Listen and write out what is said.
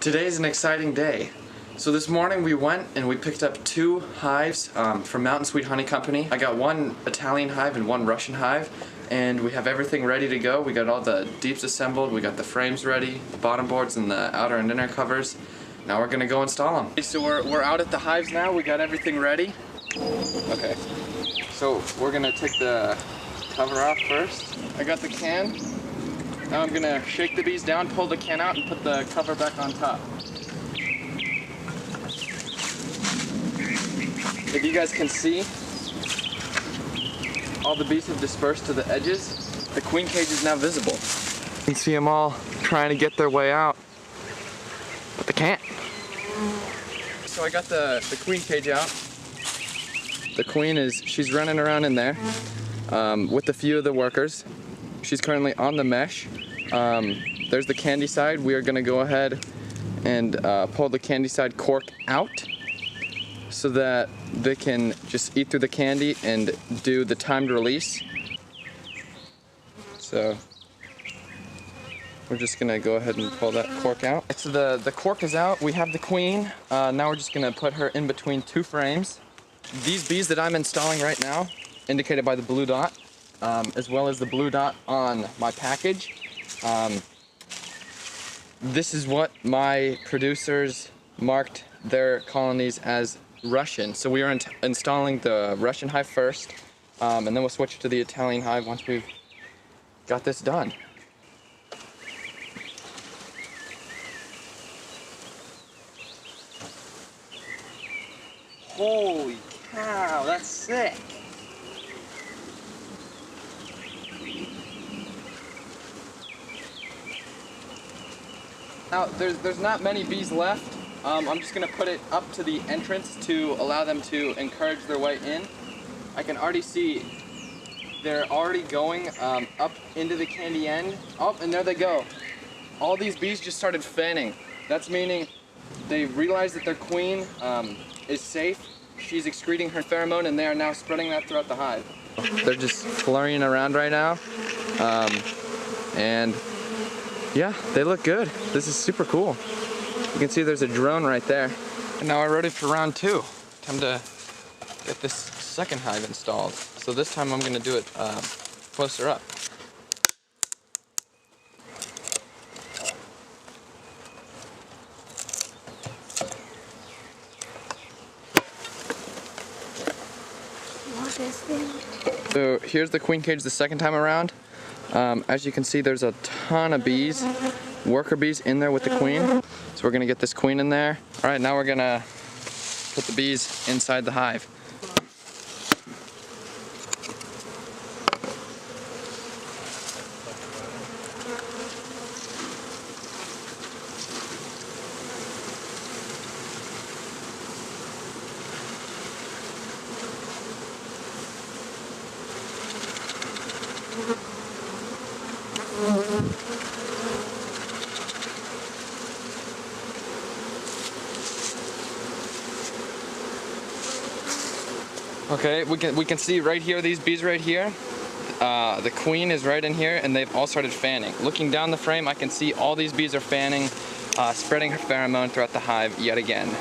Today is an exciting day. So this morning we went and we picked up 2 hives from Mountain Sweet Honey Company. I got 1 Italian hive and 1 Russian hive, and we have everything ready to go. We got all the deeps assembled, we got the frames ready, the bottom boards and the outer and inner covers. Now we're gonna go install them. So we're out at the hives now, we got everything ready. Okay, so we're gonna take the cover off first. I got the can. Now I'm gonna shake the bees down, pull the can out, and put the cover back on top. If you guys can see, all the bees have dispersed to the edges. The queen cage is now visible. You can see them all trying to get their way out, but they can't. So I got the queen cage out. The queen she's running around in there with a few of the workers. She's currently on the mesh. There's the candy side. We are gonna go ahead and pull the candy side cork out so that they can just eat through the candy and do the timed release. So we're just gonna go ahead and pull that cork out. So the cork is out. We have the queen. Now we're just gonna put her in between 2 frames. These bees that I'm installing right now, indicated by the blue dot, as well as the blue dot on my package. This is what my producers marked their colonies as Russian. So we are installing the Russian hive first, and then we'll switch to the Italian hive once we've got this done. Holy cow, that's sick! Now, there's not many bees left. I'm just gonna put it up to the entrance to allow them to encourage their way in. I can already see they're already going up into the candy end. Oh, and there they go. All these bees just started fanning. That's meaning they realize that their queen is safe. She's excreting her pheromone, and they are now spreading that throughout the hive. They're just flurrying around right now. And yeah, they look good. This is super cool. You can see there's a drone right there. And now we're ready for round 2. Time to get this second hive installed. So this time I'm gonna do it closer up. So here's the queen cage the second time around. As you can see, there's a ton of bees, worker bees in there with the queen. So we're gonna get this queen in there. All right, now we're gonna put the bees inside the hive. Okay, we can see right here, these bees right here. The queen is right in here, and they've all started fanning. Looking down the frame, I can see all these bees are fanning, spreading her pheromone throughout the hive yet again.